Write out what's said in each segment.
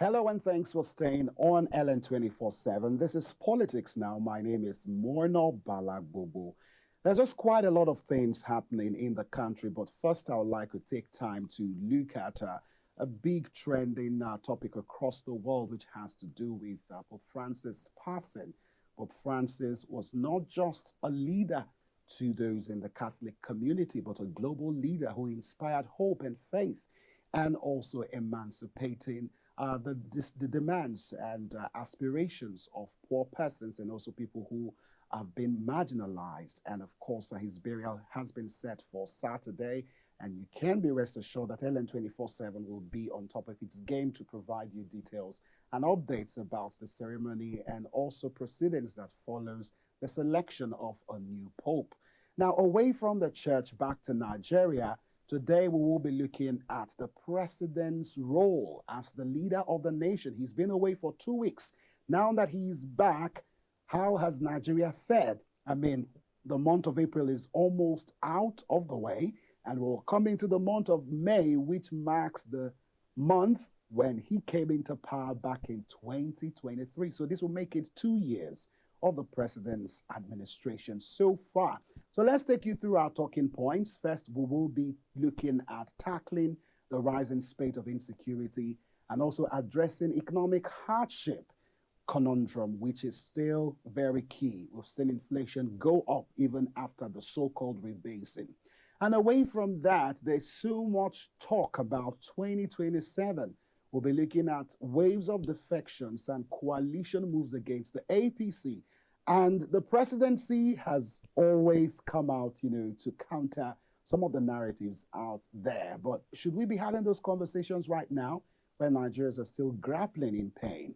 Hello and thanks for staying on LN 24/7. This is Politics Now. My name is Morno Balagbobo. There's just quite a lot of things happening in the country, but first I would like to take time to look at a big trending topic across the world, which has to do with Pope Francis passing. Pope Francis was not just a leader to those in the Catholic community, but a global leader who inspired hope and faith and also emancipating the demands and aspirations of poor persons and also people who have been marginalized. And of course, his burial has been set for Saturday. And you can be rest assured that LN 24/7 will be on top of its game to provide you details and updates about the ceremony and also proceedings that follows the selection of a new pope. Now, away from the church back to Nigeria, today we will be looking at the president's role as the leader of the nation. He's been away for 2 weeks. Now that he's back, how has Nigeria fared? I mean, the month of April is almost out of the way, and we're coming to the month of May, which marks the month when he came into power back in 2023. So this will make it 2 years of the president's administration so far. So let's take you through our talking points. First, we will be looking at tackling the rising spate of insecurity and also addressing economic hardship conundrum, which is still very key. We've seen inflation go up even after the so-called rebasing. And away from that, there's so much talk about 2027. We'll be looking at waves of defections and coalition moves against the APC. And the presidency has always come out, to counter some of the narratives out there. But should we be having those conversations right now when Nigerians are still grappling in pain?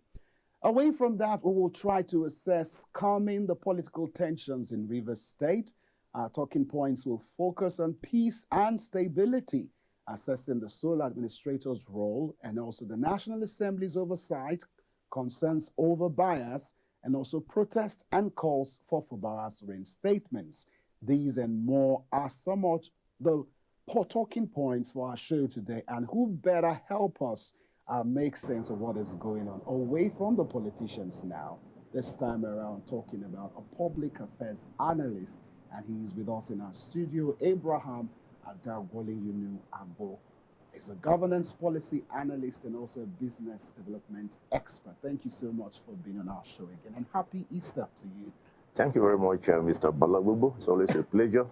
Away from that, we will try to assess calming the political tensions in Rivers State. Our talking points will focus on peace and stability, assessing the sole administrator's role and also the National Assembly's oversight, concerns over bias, and also protests and calls for Fubara's reinstatements. These and more are somewhat the talking points for our show today, and who better help us make sense of what is going on away from the politicians now, this time around talking about a public affairs analyst, and he's with us in our studio, Abraham Adagwole Agbo. He's a governance policy analyst and also a business development expert. Thank you so much for being on our show again, and happy Easter to you. Thank you very much, Mr. Balagubu. It's always a pleasure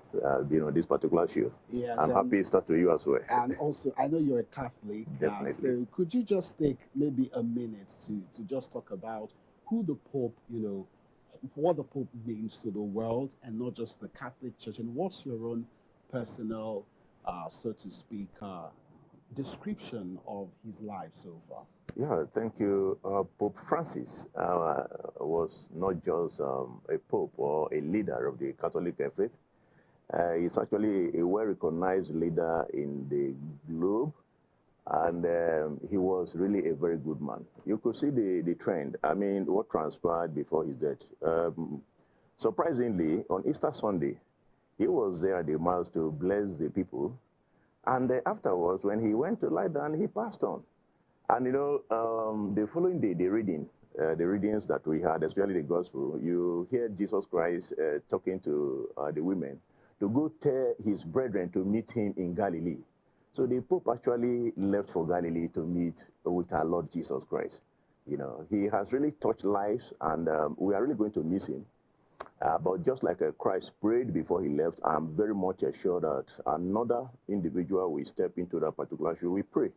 being on this particular show. Yes, and happy Easter to you as well. And also, I know you're a Catholic. Definitely. So could you just take maybe a minute to just talk about who the Pope, what the Pope means to the world and not just the Catholic Church, and what's your own personal, so to speak, description of his life so far? Yeah, thank you. Pope Francis was not just a pope or a leader of the Catholic faith. He's actually a well-recognized leader in the globe, and he was really a very good man. You could see the trend. I mean, what transpired before his death. Surprisingly, on Easter Sunday, he was there at the Mass to bless the people. And afterwards, when he went to lie down, he passed on. And the following day, the readings that we had, especially the gospel, you hear Jesus Christ talking to the women to go tell his brethren to meet him in Galilee. So the Pope actually left for Galilee to meet with our Lord Jesus Christ. He has really touched lives, and we are really going to miss him. But just like Christ prayed before he left, I'm very much assured that another individual will step into that particular shoe. We pray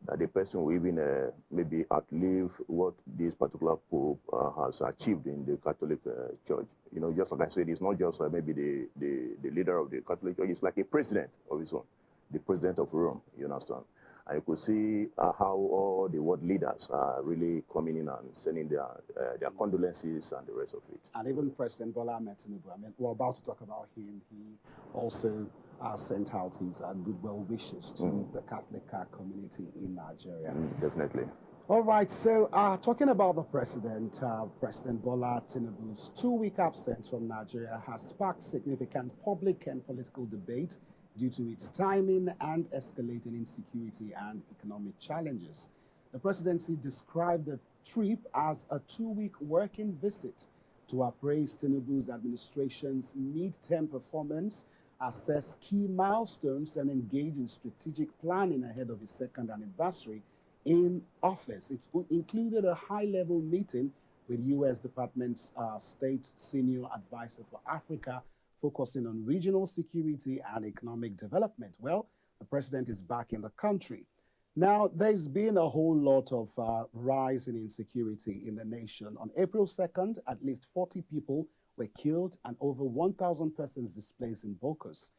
that the person will even maybe outlive what this particular Pope has achieved in the Catholic Church. Just like I said, it's not just maybe the leader of the Catholic Church, it's like a president of his own, the president of Rome, you understand? And you could see how all the world leaders are really coming in and sending their condolences and the rest of it. And even President Bola Ahmed Tinubu, I mean, we're about to talk about him. He also sent out his goodwill wishes to the Catholic community in Nigeria. Definitely. All right, so talking about the president, President Bola Tinubu's 2-week absence from Nigeria has sparked significant public and political debate due to its timing and escalating insecurity and economic challenges. The presidency described the trip as a 2-week working visit to appraise TINUBU'S administration's mid-term performance, assess key milestones, and engage in strategic planning ahead of his second anniversary in office. It included a high-level meeting with U.S. Department State Senior Advisor for Africa, focusing on regional security and economic development. Well, the president is back in the country. Now, there's been a whole lot of rise in insecurity in the nation. On April 2nd, at least 40 people were killed and over 1,000 persons displaced in Bokos,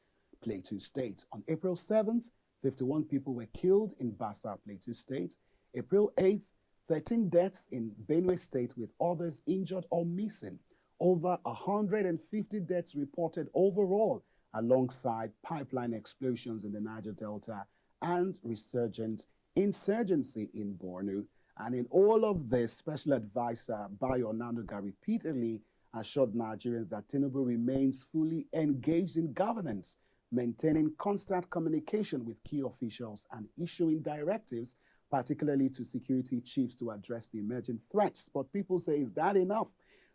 Plateau State. On April 7th, 51 people were killed in Bassa, Plateau State. April 8th, 13 deaths in Benue State with others injured or missing. Over 150 deaths reported overall, alongside pipeline explosions in the Niger Delta and resurgent insurgency in Borno. And in all of this, Special Advisor Bayo Onanuga repeatedly assured Nigerians that Tinubu remains fully engaged in governance, maintaining constant communication with key officials and issuing directives, particularly to security chiefs, to address the emerging threats. But people say, is that enough?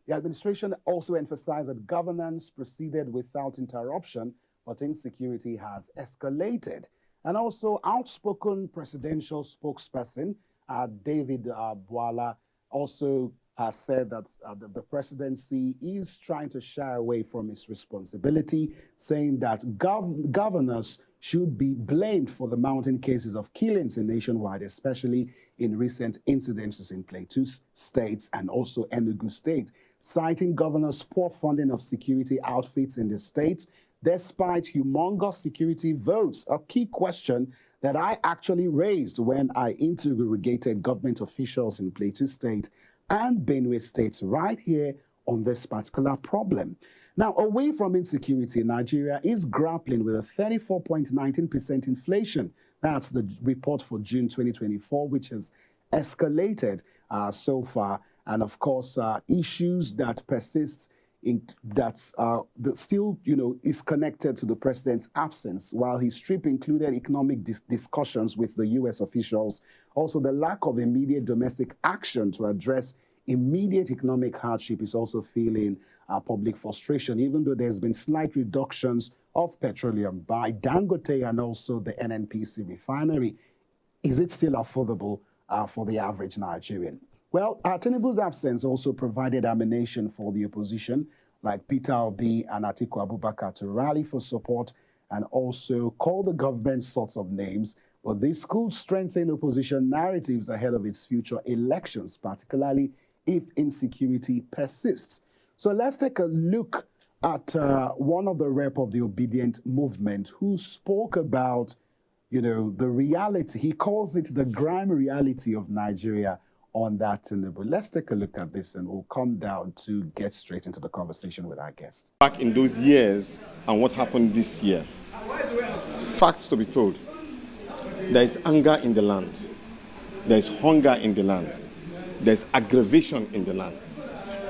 The administration also emphasized that governance proceeded without interruption, but insecurity has escalated. And also, outspoken presidential spokesperson David Bwala also said that the presidency is trying to shy away from its responsibility, saying that governors should be blamed for the mounting cases of killings in nationwide, especially in recent incidences in Plateau State and also Enugu State, citing governors' poor funding of security outfits in the states, despite humongous security votes. A key question that I actually raised when I interrogated government officials in Plateau State and Benue State right here on this particular problem. Now, away from insecurity, Nigeria is grappling with a 34.19% inflation. That's the report for June 2024, which has escalated so far. And of course, issues that persist that still, is connected to the president's absence. While his trip included economic discussions with the U.S. officials, also the lack of immediate domestic action to address immediate economic hardship is also feeling public frustration, even though there's been slight reductions of petroleum by Dangote and also the NNPC refinery. Is it still affordable for the average Nigerian? Well, Tinubu's absence also provided ammunition for the opposition, like Peter Obi and Atiku Abubakar, to rally for support and also call the government sorts of names. But this could strengthen opposition narratives ahead of its future elections, particularly if insecurity persists. So let's take a look at one of the rep of the Obedient movement who spoke about, the reality. He calls it the grime reality of Nigeria on that Tinubu. Let's take a look at this and we'll come down to get straight into the conversation with our guest. Back in those years and what happened this year, facts to be told, there is anger in the land, there is hunger in the land, there is aggravation in the land.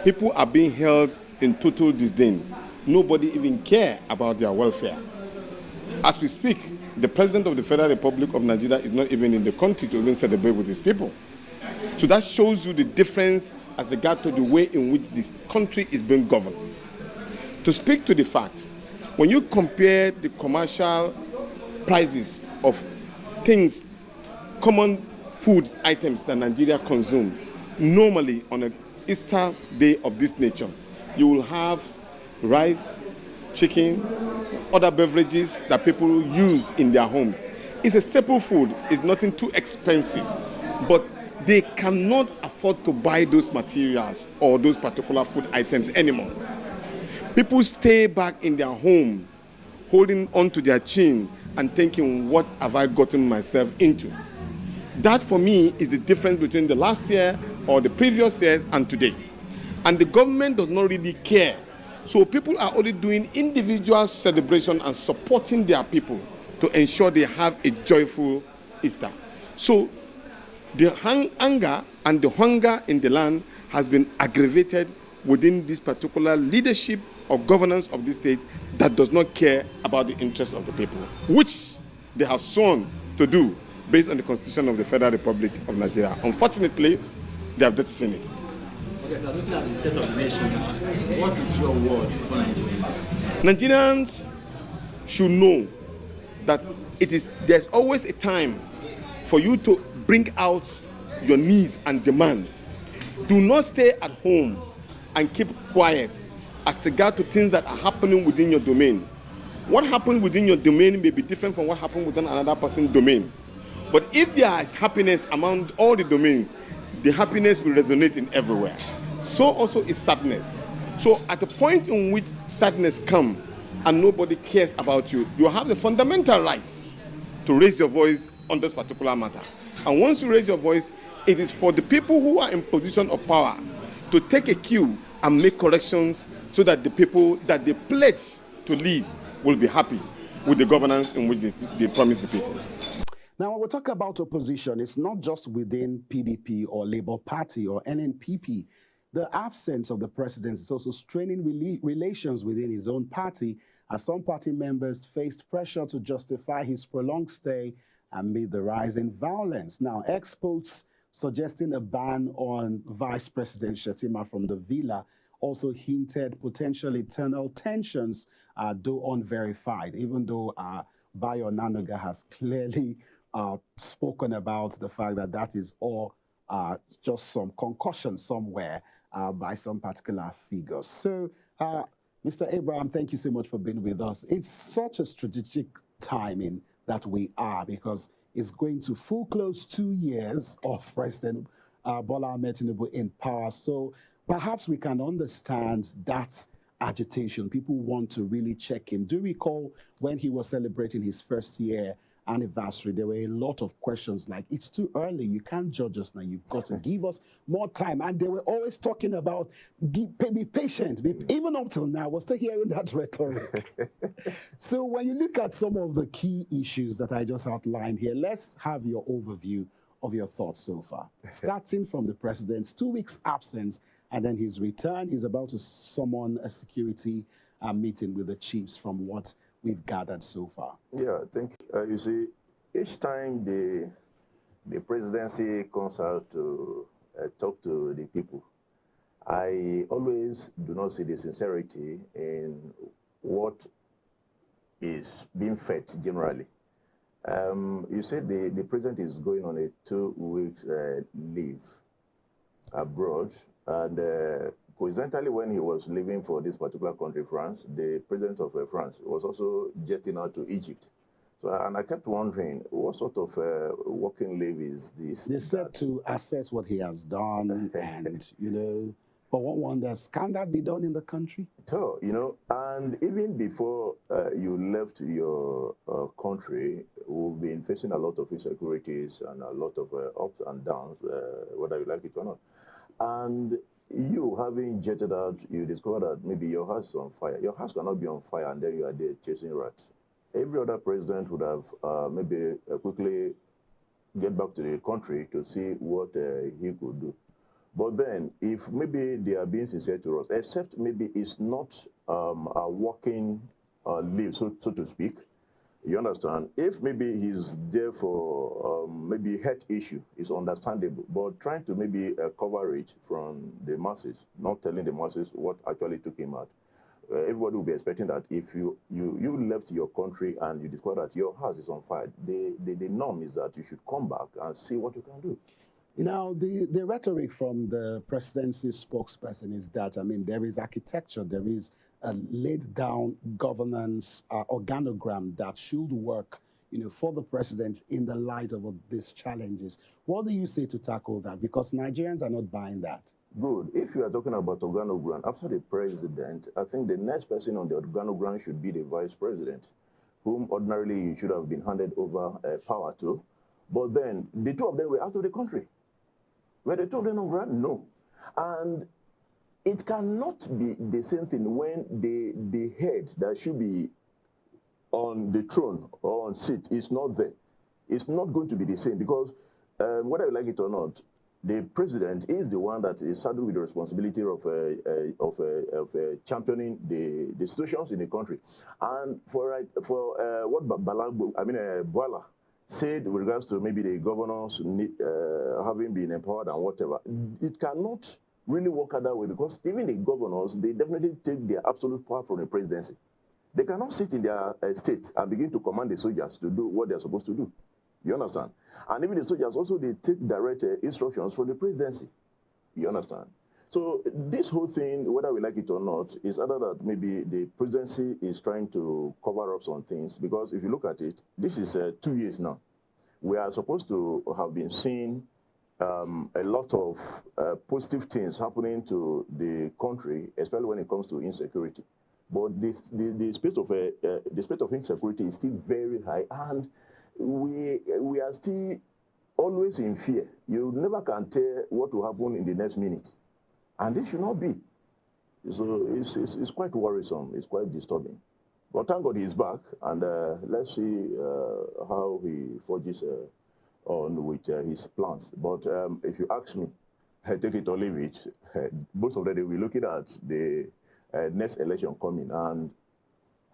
People are being held in total disdain. Nobody even cares about their welfare. As we speak, the President of the Federal Republic of Nigeria is not even in the country to even celebrate with his people. So that shows you the difference as regard to the way in which this country is being governed. To speak to the fact, when you compare the commercial prices of things, common food items that Nigeria consumes, normally on an Easter day of this nature, you will have rice, chicken, other beverages that people use in their homes. It's a staple food. It's nothing too expensive. But they cannot afford to buy those materials or those particular food items anymore. People stay back in their home, holding onto their chin and thinking, what have I gotten myself into? That for me is the difference between the last year or the previous years and today. And the government does not really care. So people are only doing individual celebration and supporting their people to ensure they have a joyful Easter. So the anger and the hunger in the land has been aggravated within this particular leadership of governance of this state that does not care about the interests of the people, which they have sworn to do based on the Constitution of the Federal Republic of Nigeria. Unfortunately, they have just seen it. Okay, so looking at the state of the nation now, what is your word for Nigerians? Nigerians should know that there's always a time for you to bring out your needs and demands. Do not stay at home and keep quiet as regard to things that are happening within your domain. What happens within your domain may be different from what happens within another person's domain. But if there is happiness among all the domains, the happiness will resonate in everywhere. So also is sadness. So at the point in which sadness comes and nobody cares about you, you have the fundamental right to raise your voice on this particular matter. And once you raise your voice, it is for the people who are in position of power to take a cue and make corrections so that the people that they pledge to lead will be happy with the governance in which they promise the people. Now, when we talk about opposition, it's not just within PDP or Labour Party or NNPP. The absence of the president is also straining relations within his own party, as some party members faced pressure to justify his prolonged stay amid the rise in violence. Now, experts suggesting a ban on Vice President Shettima from the Villa also hinted potential internal tensions, though unverified, even though Bayo Nanoga has clearly spoken about the fact that that is all just some concussion somewhere by some particular figures. So, Mr. Abraham, thank you so much for being with us. It's such a strategic timing that we are, because it's going to full close 2 years of President Bola Ahmed Tinubu in power. So perhaps we can understand that agitation. People want to really check him. Do you recall when he was celebrating his first year anniversary, there were a lot of questions like, it's too early, you can't judge us now, you've got to give us more time. And they were always talking about, be patient. Even up till now, we're still hearing that rhetoric. So when you look at some of the key issues that I just outlined here, let's have your overview of your thoughts so far. Starting from the president's 2 weeks absence and then his return, he's about to summon a security meeting with the chiefs from what we've gathered so far. Yeah, I think, you see, each time the presidency comes out to talk to the people, I always do not see the sincerity in what is being fed generally. You said the president is going on a 2 weeks leave abroad, and coincidentally, when he was leaving for this particular country, France, the president of France was also jetting out to Egypt. So, and I kept wondering, what sort of working leave is this? They said to assess what he has done, and, you know, but one wonders, can that be done in the country? So, you know, and even before you left your country, we've been facing a lot of insecurities and a lot of ups and downs, whether you like it or not. And you having jetted out, you discover that maybe your house is on fire. Your house cannot be on fire and then you are there chasing rats. Every other president would have maybe quickly get back to the country to see what he could do. But then, if maybe they are being sincere to us, except maybe it's not a working leave, so to speak, you understand? If maybe he's there for maybe health issue, it's understandable. But trying to maybe cover it from the masses, not telling the masses what actually took him out. Everybody will be expecting that if you left your country and you discover that your house is on fire, the norm is that you should come back and see what you can do. Now, the rhetoric from the presidency spokesperson is that, I mean, there is architecture, there is a laid down governance organogram that should work, you know, for the president in the light of these challenges. What do you say to tackle that? Because Nigerians are not buying that. Good. If you are talking about organogram, after the president, I think the next person on the organogram should be the vice president, whom ordinarily you should have been handed over power to. But then the two of them were out of the country. Were the two of them over? No. And it cannot be the same thing when the head that should be on the throne or on seat is not there. It's not going to be the same because whether you like it or not, the president is the one that is saddled with the responsibility of championing the institutions in the country. And for what Bola said with regards to maybe the governors having been empowered and whatever, it cannot really work out that way, because even the governors, they definitely take their absolute power from the presidency. They cannot sit in their state and begin to command the soldiers to do what they're supposed to do. You understand? And even the soldiers also, they take direct instructions from the presidency. You understand? So this whole thing, whether we like it or not, is either that maybe the presidency is trying to cover up some things, because if you look at it, this is 2 years now. We are supposed to have been seeing a lot of positive things happening to the country, especially when it comes to insecurity. But the space of insecurity is still very high, and we are still always in fear. You never can tell what will happen in the next minute, and this should not be. So it's quite worrisome. It's quite disturbing. But thank God he's back, and let's see how he forges on with his plans. But if you ask me, take it or leave it, most of them will be looking at the next election coming, and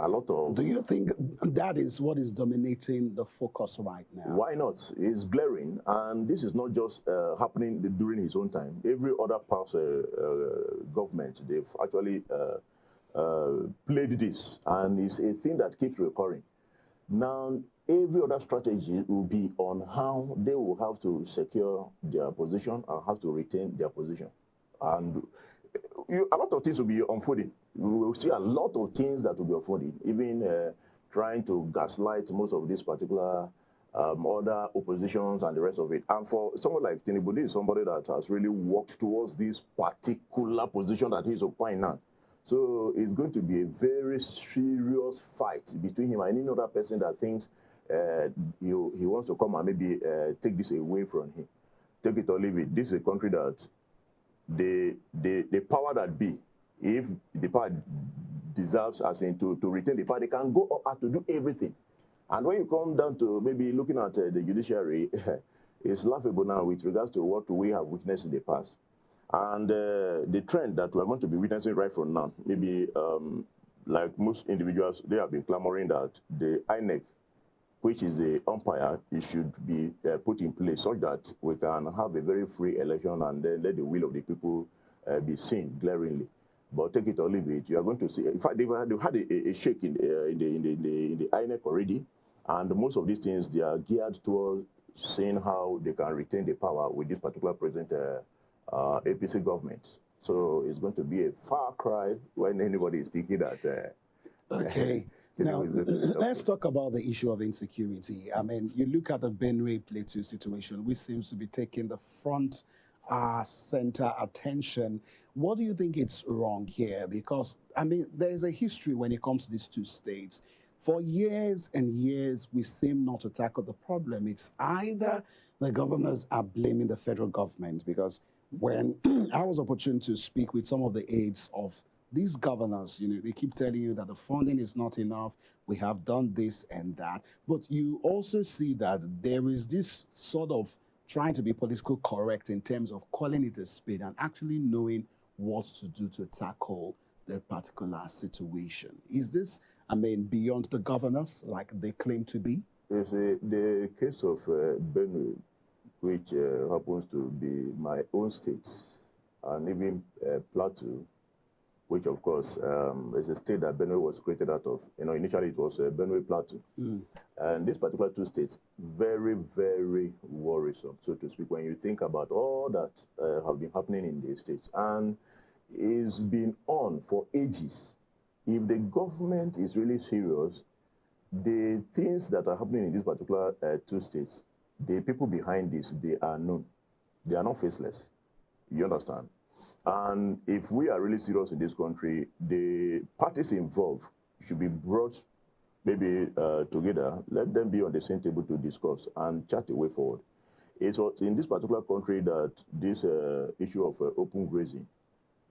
a lot of... Do you think that is what is dominating the focus right now? Why not? It's glaring, and this is not just happening during his own time. Every other past government, they've actually played this, and it's a thing that keeps recurring. Now, every other strategy will be on how they will have to secure their position and have to retain their position. And a lot of things will be unfolding. We will see a lot of things that will be unfolding, even trying to gaslight most of these particular other oppositions and the rest of it. And for someone like TINUBU, this is somebody that has really worked towards this particular position that he's occupying now. So it's going to be a very serious fight between him and any other person that thinks he wants to come and maybe take this away from him. Take it or leave it. This is a country that the power that be, if the power deserves as in to retain the power, they can go up to do everything. And when you come down to maybe looking at the judiciary, it's laughable now with regards to what we have witnessed in the past. And the trend that we're going to be witnessing right from now, maybe like most individuals, they have been clamoring that the INEC, which is the umpire, it should be put in place so that we can have a very free election and then let the will of the people be seen glaringly. But take it or leave it, you are going to see. In fact, they've had a shake in the INEC already, and most of these things, they are geared towards seeing how they can retain the power with this particular present APC government. So it's going to be a far cry when anybody is thinking that. Okay. Now, let's talk about the issue of insecurity. I mean, you look at the Benue Plateau situation, which seems to be taking the front center attention. What do you think is wrong here? Because, I mean, there's a history when it comes to these two states. For years and years, we seem not to tackle the problem. It's either the governors are blaming the federal government, because when I was opportune to speak with some of the aides of these governors, you know, they keep telling you that the funding is not enough. We have done this and that. But you also see that there is this sort of trying to be politically correct in terms of calling it a spade and actually knowing what to do to tackle the particular situation. Is this, I mean, beyond the governors like they claim to be? There's the case of Benue, which happens to be my own state, and even Plateau, which of course is a state that Benue was created out of. You know, initially it was Benue Plateau. And these particular two states, very, very worrisome, so to speak, when you think about all that have been happening in these states. And it's been on for ages. If the government is really serious, the things that are happening in these particular two states, the people behind this, they are known. They are not faceless. You understand? And if we are really serious in this country, the parties involved should be brought maybe together. Let them be on the same table to discuss and chart a way forward. It was in this particular country that this issue of open grazing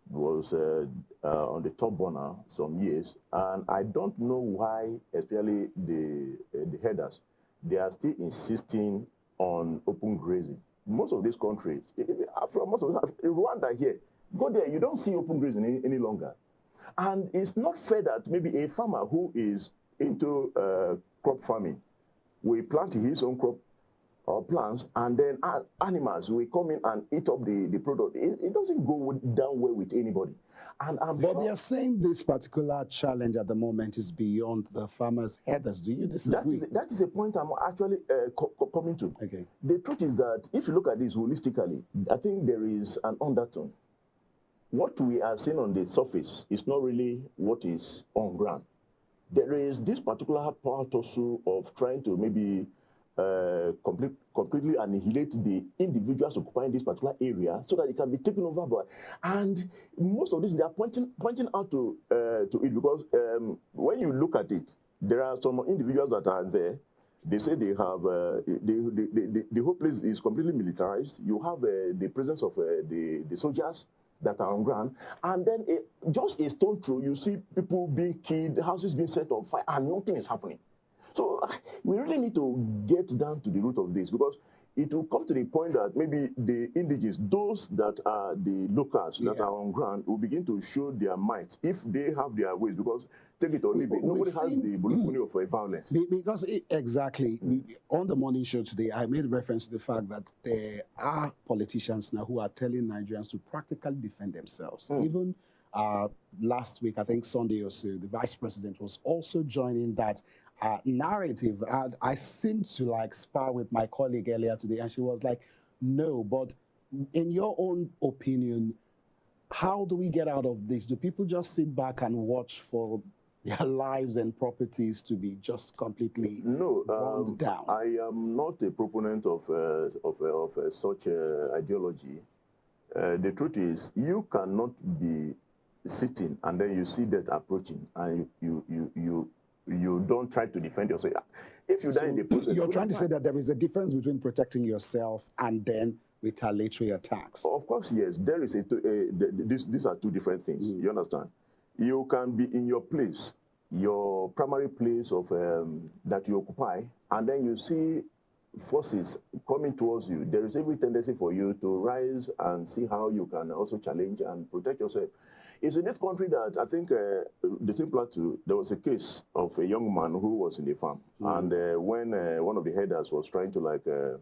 was on the top burner some years. And I don't know why, especially the headers, they are still insisting on open grazing. Most of these countries, from most of Rwanda here, go there, you don't see open grazing any longer. And it's not fair that maybe a farmer who is into crop farming we plant his own crop or plants, and then animals will come in and eat up the product. It doesn't go down well with anybody. And I'm But sure they are saying this particular challenge at the moment is beyond the farmers' headers. Do you disagree? that is a point I'm actually coming to. Okay. The truth is that if you look at this holistically, I think there is an undertone. What we are seeing on the surface is not really what is on ground. There is this particular part also of trying to maybe completely annihilate the individuals occupying this particular area so that it can be taken over by. And most of this, they are pointing out to it because when you look at it, there are some individuals that are there. They say they have the whole place is completely militarized. You have the presence of the soldiers that are on ground, and then just a stone throw, you see people being killed, houses being set on fire, and nothing is happening. So we really need to get down to the root of this, because it will come to the point that maybe the indigenous, those that are the locals that are on ground, will begin to show their might if they have their ways. Because take it or leave it, nobody has the monopoly of violence. Because exactly, on the morning show today, I made reference to the fact that there are politicians now who are telling Nigerians to practically defend themselves. Even last week, I think Sunday or so, the vice president was also joining that narrative. I seemed to like spar with my colleague earlier today, and she was like, no, but in your own opinion, how do we get out of this? Do people just sit back and watch for their lives and properties to be just completely burned down? I am not a proponent of such ideology. The truth is, you cannot be sitting and then you see that approaching and you don't try to defend yourself. If you die in the process, you're trying to say that there is a difference between protecting yourself and then retaliatory attacks. Of course, yes. There is these are two different things. You understand? You can be in your place, your primary place of that you occupy, and then you see forces coming towards you. There is every tendency for you to rise and see how you can also challenge and protect yourself. It's in this country that I think the same plateau, there was a case of a young man who was in the farm. And when one of the headers was trying to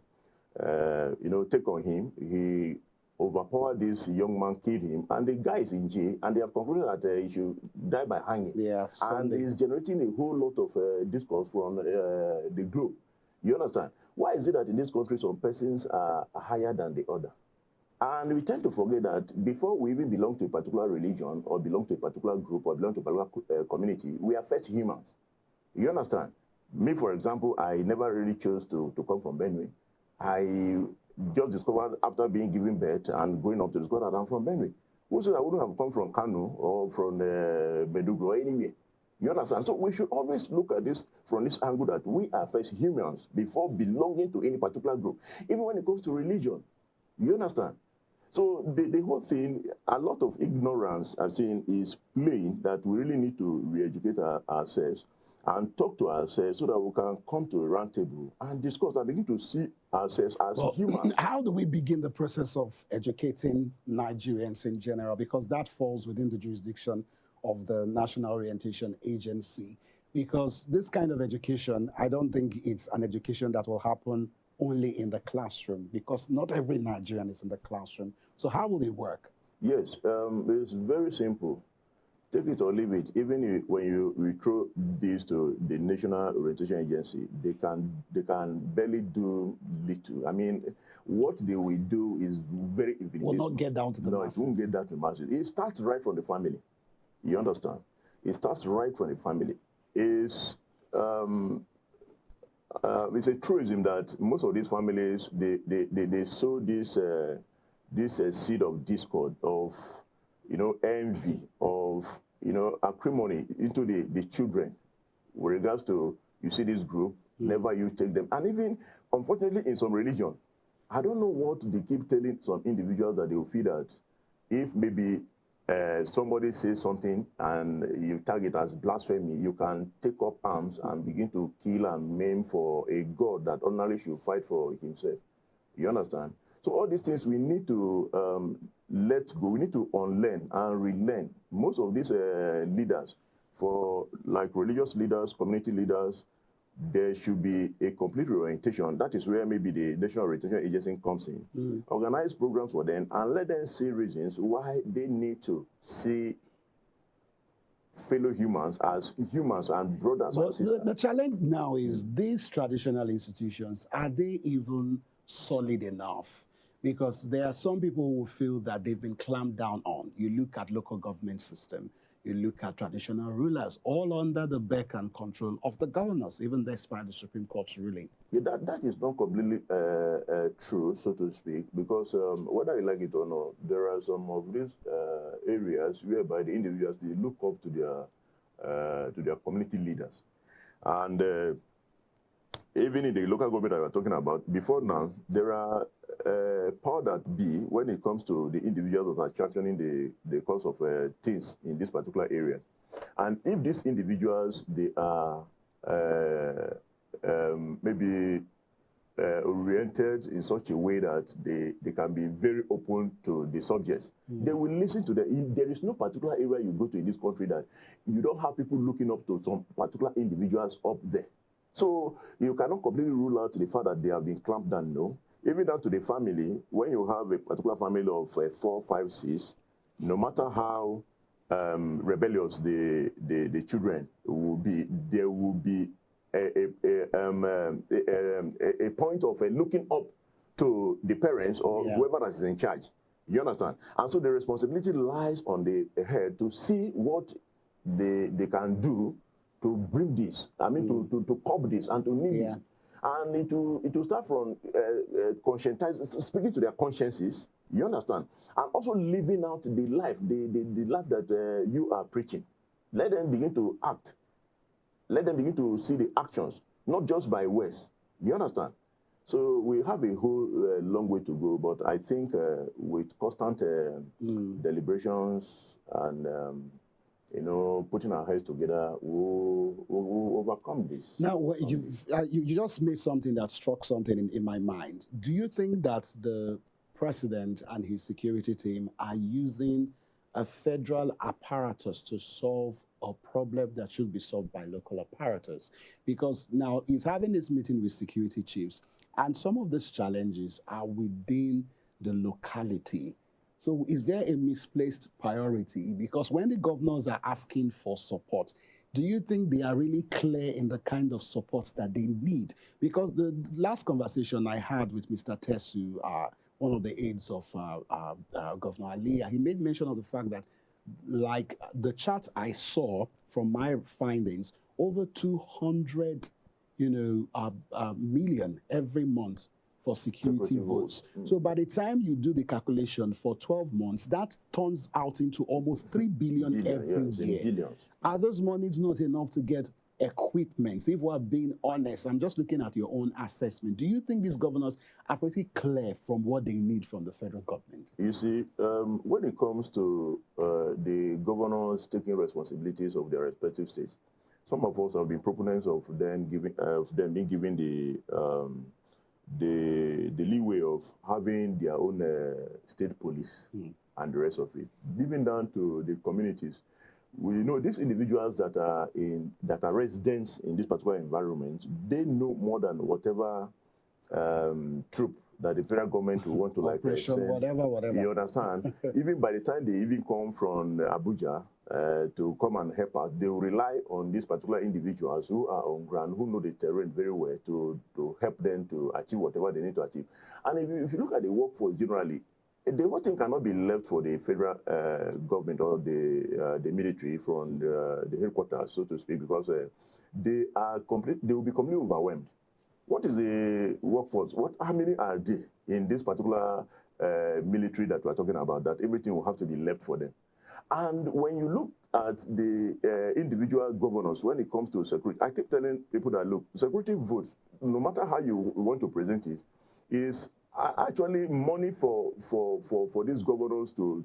take on him, he overpowered this young man, killed him, and the guy is in jail, and they have concluded that he should die by hanging. Yeah, and he's generating a whole lot of discourse from the globe. You understand? Why is it that in this country some persons are higher than the other? And we tend to forget that before we even belong to a particular religion or belong to a particular group or belong to a particular community, we are first humans. You understand? Me, for example, I never really chose to come from Benue. I just discovered after being given birth and growing up to discover that I'm from Benue. Also, I wouldn't have come from Kano or from Medugro or anywhere. You understand? So we should always look at this from this angle that we are first humans before belonging to any particular group, even when it comes to religion. You understand? So the whole thing, a lot of ignorance, I've seen, is playing that we really need to re-educate ourselves and talk to ourselves so that we can come to a round table and discuss and begin to see ourselves as humans. How do we begin the process of educating Nigerians in general? Because that falls within the jurisdiction of the National Orientation Agency. Because this kind of education, I don't think it's an education that will happen only in the classroom, because not every Nigerian is in the classroom. So how will it work? Yes, it's very simple. Take it or leave it. Even when you throw this to the National Orientation Agency, they can barely do little. I mean, what they will do is very infinitesimal. Will not get down to the masses. No, it won't get down to the masses. It starts right from the family. You understand? It starts right from the family. It's a truism that most of these families, they sow this seed of discord, of envy, of acrimony into the children. With regards to, you see this group, never you take them. And even, unfortunately, in some religion, I don't know what they keep telling some individuals, that they will feel that if maybe somebody says something and you tag it as blasphemy, you can take up arms and begin to kill and maim for a God that ordinarily should fight for himself. You understand? So all these things we need to let go. We need to unlearn and relearn. Most of these leaders, for like religious leaders, community leaders, there should be a complete reorientation. That is where maybe the National Orientation Agency comes in. Organize programs for them and let them see reasons why they need to see fellow humans as humans and brothers and sisters. The challenge now is these traditional institutions, are they even solid enough? Because there are some people who feel that they've been clamped down on. You look at local government system, you look at traditional rulers, all under the beck and control of the governors, even despite the Supreme Court's ruling. Yeah, that is not completely true, so to speak, because whether you like it or not, there are some of these areas whereby the individuals, they look up to their community leaders. And even in the local government that we're talking about, before now, there are power that be when it comes to the individuals that are championing the cause of things in this particular area. And if these individuals, they are maybe oriented in such a way that they can be very open to the subjects, they will listen to them. There is no particular area you go to in this country that you don't have people looking up to some particular individuals up there. So you cannot completely rule out the fact that they have been clamped down, no. Even down to the family, when you have a particular family of 4, 5, 6, no matter how rebellious the children will be, there will be a point of looking up to the parents or whoever that is in charge. You understand? And so the responsibility lies on the head to see what they can do to bring this, to curb this and to nip it. And it will start from speaking to their consciences, you understand? And also living out the life, the life that you are preaching. Let them begin to act. Let them begin to see the actions, not just by words. You understand? So we have a whole long way to go, but I think with constant deliberations and putting our heads together, we'll overcome this. Now, you just made something that struck something in my mind. Do you think that the president and his security team are using a federal apparatus to solve a problem that should be solved by local apparatus? Because now he's having this meeting with security chiefs, and some of these challenges are within the locality. So is there a misplaced priority? Because when the governors are asking for support, do you think they are really clear in the kind of support that they need? Because the last conversation I had with Mr. Tesu, one of the aides of Governor Aliyah, he made mention of the fact that, like the chart I saw from my findings, over 200 million every month for security votes. So by the time you do the calculation for 12 months, that turns out into almost 3 billion every year. Are those monies not enough to get equipment? If we're being honest, I'm just looking at your own assessment. Do you think these governors are pretty clear from what they need from the federal government? You see, when it comes to the governors taking responsibilities of their respective states, some of us have been proponents of them being given the leeway of having their own state police and the rest of it. Even down to the communities, we know these individuals that are residents in this particular environment, they know more than whatever troop that the federal government will want to send, whatever. You understand? Even by the time they even come from Abuja to come and help out, they will rely on these particular individuals who are on ground, who know the terrain very well to help them to achieve whatever they need to achieve. And if you look at the workforce generally, the whole thing cannot be left for the federal government or the military from the headquarters, so to speak, because they will be completely overwhelmed. What is the workforce? How many are there in this particular military that we're talking about, that everything will have to be left for them? And when you look at the individual governors, when it comes to security, I keep telling people that, look, security votes, no matter how you want to present it, is actually money for these governors to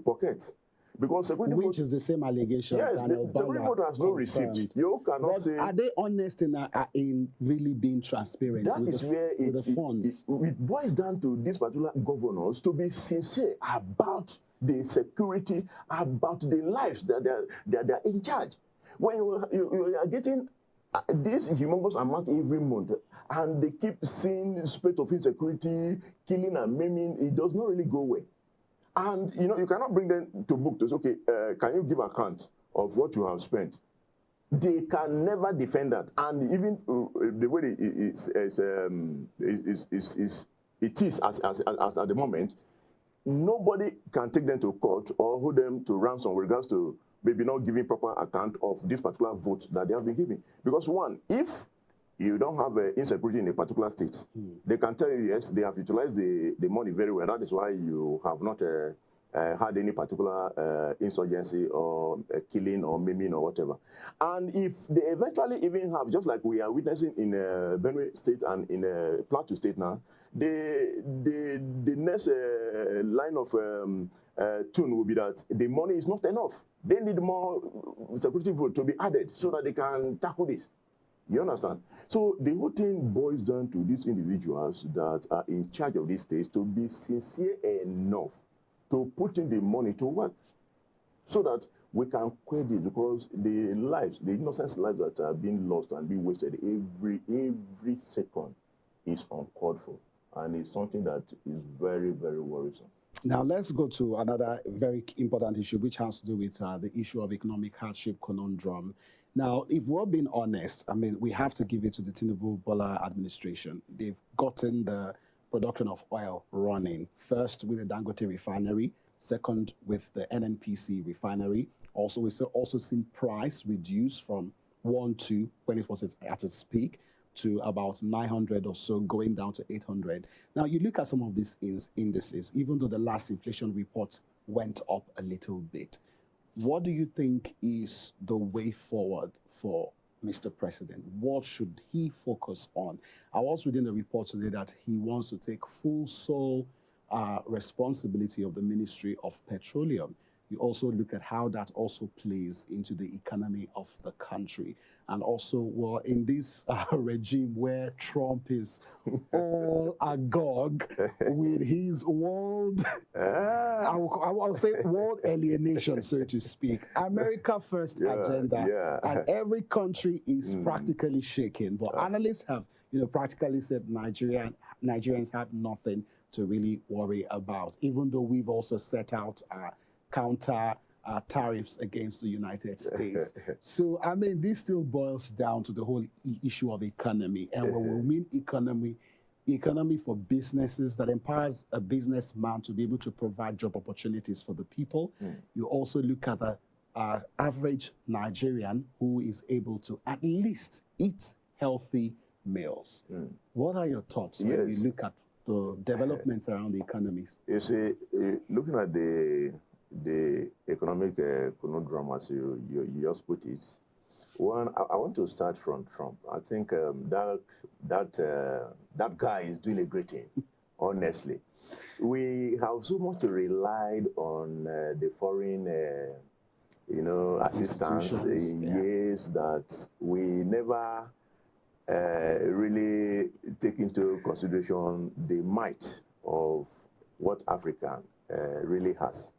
pocket. Because security Which is the same allegation. Yes, the security vote has no receipt. You cannot say. Are they honest in really being transparent? That is where the funds. It boils down to these particular governors to be sincere about the security, about the lives that they're in charge. When you are getting This humongous amount every month, and they keep seeing spate of insecurity, killing and maiming. It does not really go away. And you know, you cannot bring them to book to say, okay, can you give account of what you have spent? They can never defend that. And even the way it is as at the moment, nobody can take them to court or hold them to ransom with regards to maybe not giving proper account of this particular vote that they have been giving. Because one, if you don't have insecurity in a particular state, they can tell you, yes, they have utilized the money very well. That is why you have not had any particular insurgency or killing or maiming or whatever. And if they eventually even have, just like we are witnessing in Benue State and in Plateau State now, the next line of tune will be that the money is not enough. They need more security vote to be added so that they can tackle this. You understand? So the whole thing boils down to these individuals that are in charge of these states to be sincere enough to put in the money to work so that we can quit it, because the lives, the innocent lives that are being lost and being wasted every second is uncalled for, and it's something that is very, very worrisome. Now, let's go to another very important issue, which has to do with the issue of economic hardship conundrum. Now, if we're being honest, I mean, we have to give it to the TINUBU administration. They've gotten the production of oil running, first with the Dangote refinery, second with the NNPC refinery. Also, we've also seen price reduce from 1.2 when it was at its peak to about 900 or so, going down to 800. Now, you look at some of these indices, even though the last inflation report went up a little bit. What do you think is the way forward for Mr. President? What should he focus on? I was reading a report today that he wants to take full sole responsibility of the Ministry of Petroleum. You also look at how that also plays into the economy of the country. And also, well, in this regime where Trump is all agog with his world, I will say world alienation, so to speak, America first agenda, and every country is practically shaken. But analysts have, practically said Nigerians have nothing to really worry about, even though we've also set out counter tariffs against the United States. So, I mean, this still boils down to the whole issue of economy. And when we mean economy for businesses that empowers a businessman to be able to provide job opportunities for the people. You also look at the average Nigerian who is able to at least eat healthy meals. What are your thoughts when you look at the developments around the economies? You see, looking at the economic conundrum, as you just put it, one, I want to start from Trump. I think that guy is doing a great thing, honestly. We have so much relied on the foreign, assistance in years that we never really take into consideration the might of what Africa really has.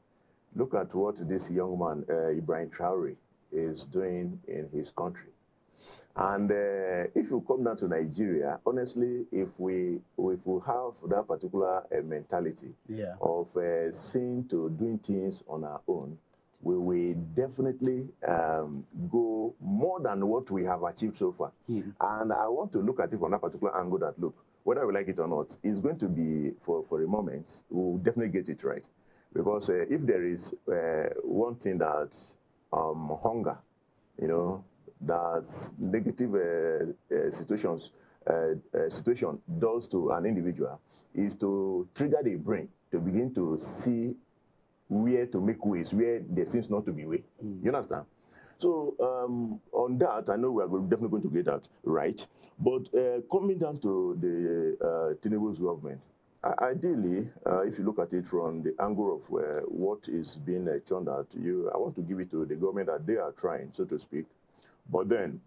Look at what this young man, Ibrahim Traore, is doing in his country. And if you come down to Nigeria, honestly, if we have that particular mentality of seeing to doing things on our own, we will definitely go more than what we have achieved so far. And I want to look at it from that particular angle that, look, whether we like it or not, it's going to be, for a moment, we'll definitely get it right. Because if there is one thing that hunger, that negative situation does to an individual, is to trigger the brain to begin to see where to make ways, where there seems not to be way. You understand? So on that, I know we are definitely going to get that right. But coming down to the TINUBU'S government, ideally, if you look at it from the angle of what is being churned out, I want to give it to the government that they are trying, so to speak. But then,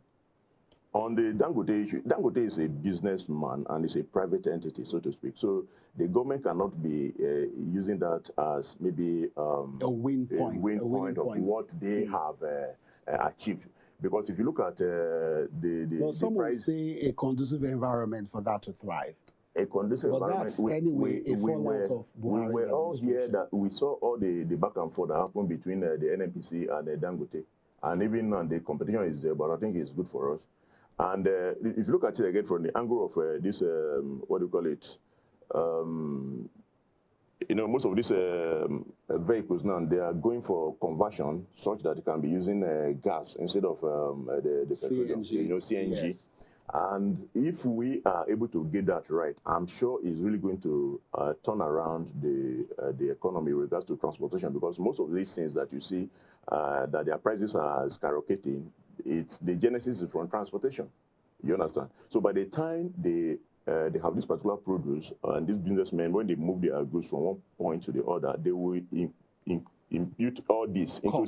on the Dangote issue, Dangote is a businessman and it's a private entity, so to speak. So the government cannot be using that as maybe a win point of what they have achieved. Because if you look at well, some would say a conducive environment for that to thrive. A conducive But environment. that's anyway a fallout of Buhari's we were all here administration. that we saw all the back and forth that happened between the NNPC and Dangote. And even the competition is there, but I think it's good for us. And if you look at it again from the angle of this, what do you call it? You know, most of these vehicles now, they are going for conversion such that it can be using gas instead of the petroleum, CNG. you know, CNG. Yes. And if we are able to get that right, I'm sure it's really going to turn around the economy with regards to transportation, because most of these things that you see that their prices are skyrocketing, it's the genesis is from transportation. You understand? So by the time they have this particular produce, and these businessmen, when they move their goods from one point to the other, they will impute all this into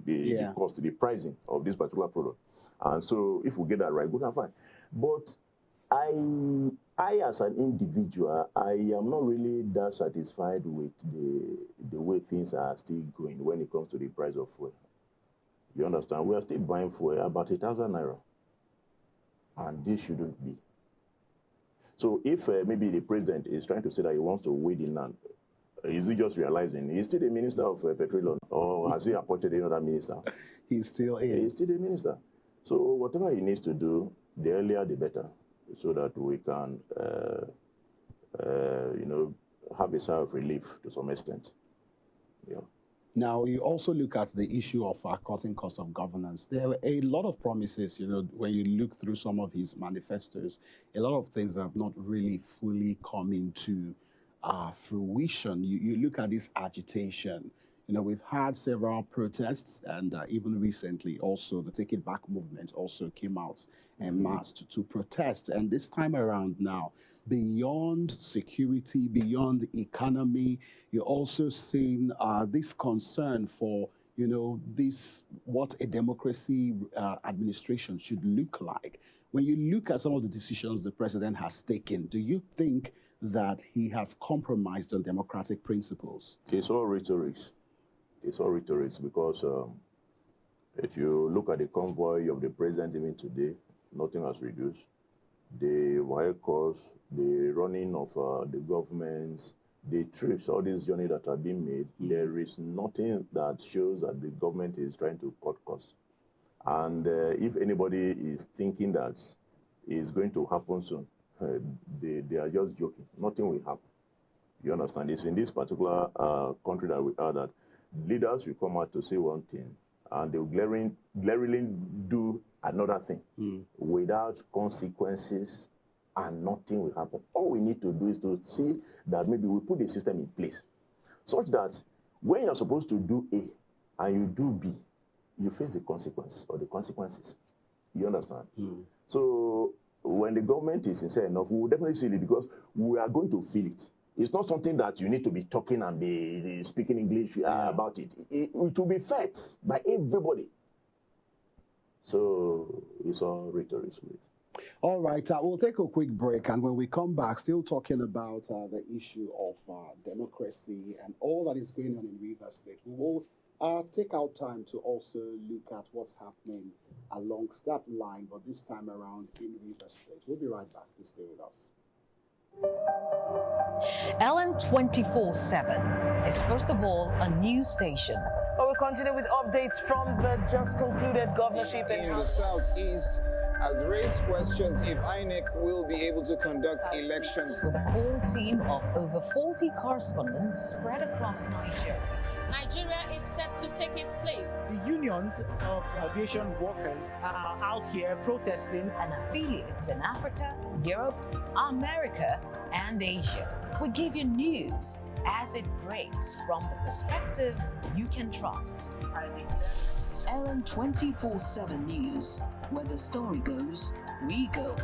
the cost, the pricing of this particular product. And so if we get that right, good and fine. But I as an individual, I am not really that satisfied with the way things are still going when it comes to the price of fuel. You understand? We are still buying fuel about 1,000 naira. And this shouldn't be. So if maybe the president is trying to say that he wants to weigh the land, is he just realizing he's still the minister of petroleum, or has he appointed another minister? He still is. He's still the minister. So whatever he needs to do, the earlier the better, so that we can, you know, have a sigh of relief to some extent. Yeah. Now, you also look at the issue of cutting costs of governance. There were a lot of promises, you know, when you look through some of his manifestos, a lot of things that have not really fully come into fruition. You look at this agitation. You know, we've had several protests, and even recently also the Take It Back movement also came out en masse to protest. And this time around now, beyond security, beyond economy, you're also seeing this concern for, you know, this, what a democracy administration should look like. When you look at some of the decisions the president has taken, do you think that he has compromised on democratic principles? It's all rhetoric. It's all rhetoric, because if you look at the convoy of the president even today, nothing has reduced. The vehicles, the running of the governments, the trips, all these journeys that are being made, there is nothing that shows that the government is trying to cut costs. And if anybody is thinking that it's going to happen soon, they are just joking. Nothing will happen. You understand? It's in this particular country that we are that leaders will come out to say one thing, and they will glaringly do another thing without consequences, and nothing will happen. All we need to do is to see that maybe we put the system in place such that when you're supposed to do A and you do B, you face the consequence or the consequences. You understand? So when the government is sincere enough, we will definitely see it, because we are going to feel it. It's not something that you need to be talking and be speaking English about it. It will be felt by everybody. So it's all rhetoric. All right, we'll take a quick break, and when we come back, still talking about the issue of democracy and all that is going on in Rivers State. We will take our time to also look at what's happening along that line, but this time around in Rivers State. We'll be right back. Please stay with us. Ellen 24/7 is first of all a news station. Well, we continue with updates from the just concluded governorship in the Southeast has raised questions if INEC will be able to conduct elections. With a core team of over 40 correspondents spread across Nigeria. Nigeria is set to take its place. The unions of aviation workers are out here protesting. And affiliates in Africa, Europe, America, and Asia. We give you news as it breaks from the perspective you can trust. Ellen 24/7 News, where the story goes, we go.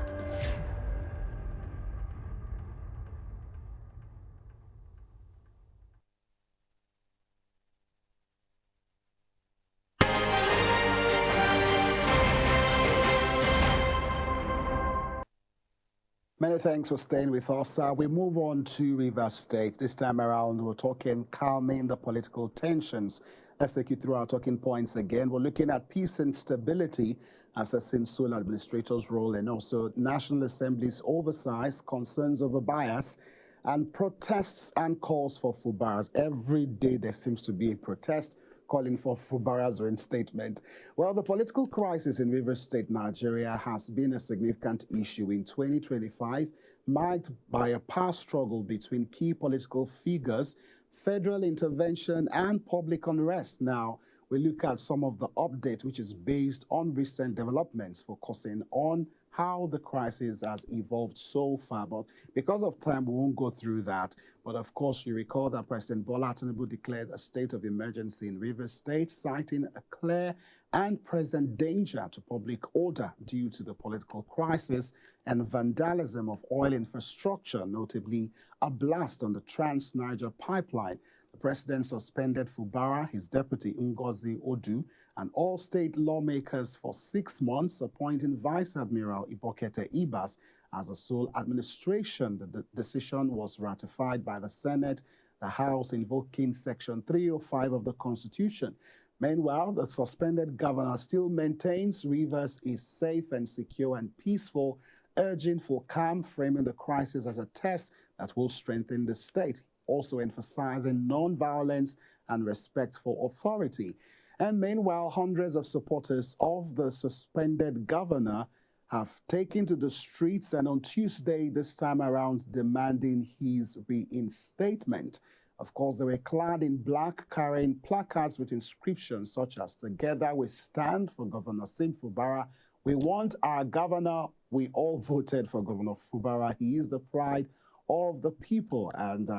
Many thanks for staying with us. We move on to Rivers State. This time around, we're talking calming the political tensions Let's take you through our talking points again. We're looking at peace and stability, assessing sole administrators' role, and also National Assembly's oversight, concerns over bias, and protests and calls for Fubara's. Every day there seems to be a protest calling for Fubara's reinstatement. Well, the political crisis in Rivers State, Nigeria has been a significant issue in 2025, marked by a power struggle between key political figures, federal intervention, and public unrest. Now, we look at some of the updates, which is based on recent developments, focusing on how the crisis has evolved so far. But because of time, we won't go through that. But of course, you recall that President Bola Tinubu declared a state of emergency in Rivers State, citing a clear and present danger to public order due to the political crisis and vandalism of oil infrastructure, notably a blast on the Trans-Niger pipeline. The president suspended Fubara, his deputy Ngozi Odu, and all state lawmakers for 6 months, appointing Vice Admiral Ibokete Ibas as the sole administration. The decision was ratified by the Senate, the House, invoking Section 305 of the Constitution. Meanwhile, the suspended governor still maintains Rivers is safe and secure and peaceful, urging for calm, framing the crisis as a test that will strengthen the state, also emphasizing non-violence and respect for authority. And meanwhile, hundreds of supporters of the suspended governor have taken to the streets, and on Tuesday, this time around, demanding his reinstatement. Of course, they were clad in black, carrying placards with inscriptions such as, "Together we stand for Governor Sim Fubara. We want our governor. We all voted for Governor Fubara. He is the pride of the people." And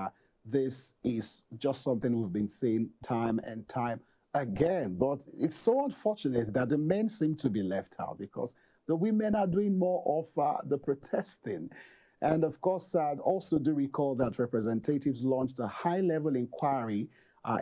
this is just something we've been saying time and time again. But it's so unfortunate that the men seem to be left out, because the women are doing more of the protesting. And of course, also do recall that representatives launched a high-level inquiry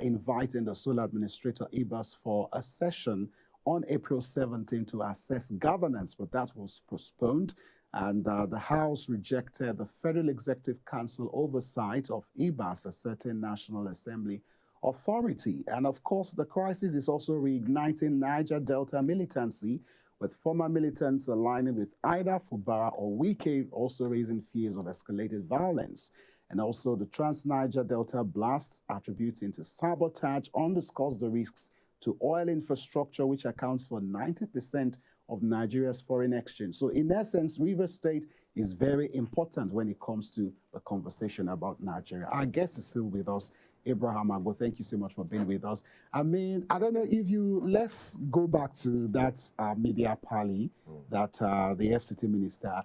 inviting the sole administrator Ibas for a session on April 17 to assess governance, but that was postponed. And the House rejected the Federal Executive Council oversight of Ibas, a certain National Assembly authority. And of course, the crisis is also reigniting Niger Delta militancy, with former militants aligning with either Fubara or Wike, also raising fears of escalated violence. And also the Trans-Niger Delta blast, attributing to sabotage, underscores the risks to oil infrastructure, which accounts for 90% of Nigeria's foreign exchange. So in essence, Rivers State is very important when it comes to the conversation about Nigeria. Our guest is still with us, Abraham Agbo. Thank you so much for being with us. I mean, I don't know if let's go back to that media parley that the FCT minister,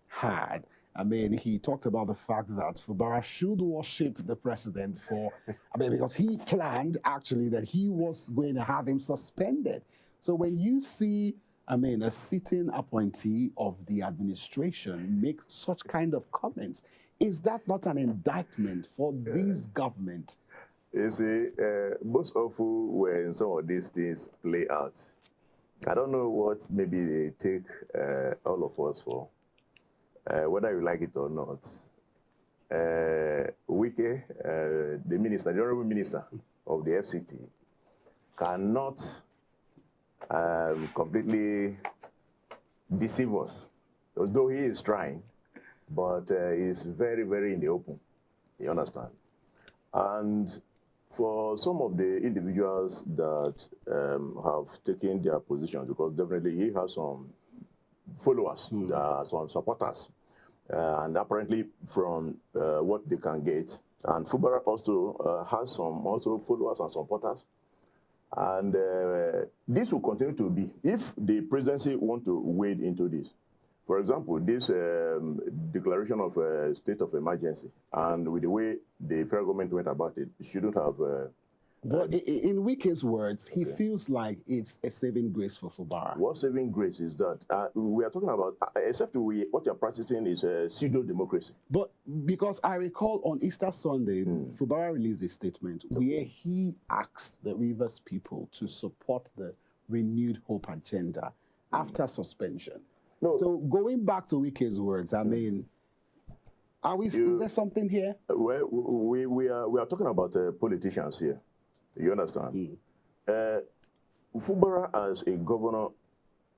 had. I mean, he talked about the fact that Fubara should worship the president because he planned actually that he was going to have him suspended. So when you see, a sitting appointee of the administration make such kind of comments, is that not an indictment for this government? You see, most of who when some of these things play out, I don't know what maybe they take all of us for, whether you like it or not. Wike, the minister, the honorable minister of the FCT, cannot completely deceive us, although he is trying, but he's very, very in the open, you understand? And for some of the individuals that have taken their positions, because definitely he has some followers, some supporters, and apparently from what they can get. And Fubara also has some followers and supporters. And this will continue to be, if the presidency want to wade into this. For example, this declaration of a state of emergency, and with the way the federal government went about it, it shouldn't have... but in Wike's words, he feels like it's a saving grace for Fubara. What saving grace is that? We are talking about, except what you're practicing is pseudo-democracy. But because I recall on Easter Sunday, Fubara released a statement where he asked the Rivers people to support the renewed hope agenda after suspension. No. So going back to Wike's words, is there something here? Well, we are talking about politicians here. You understand? Fubara, as a governor,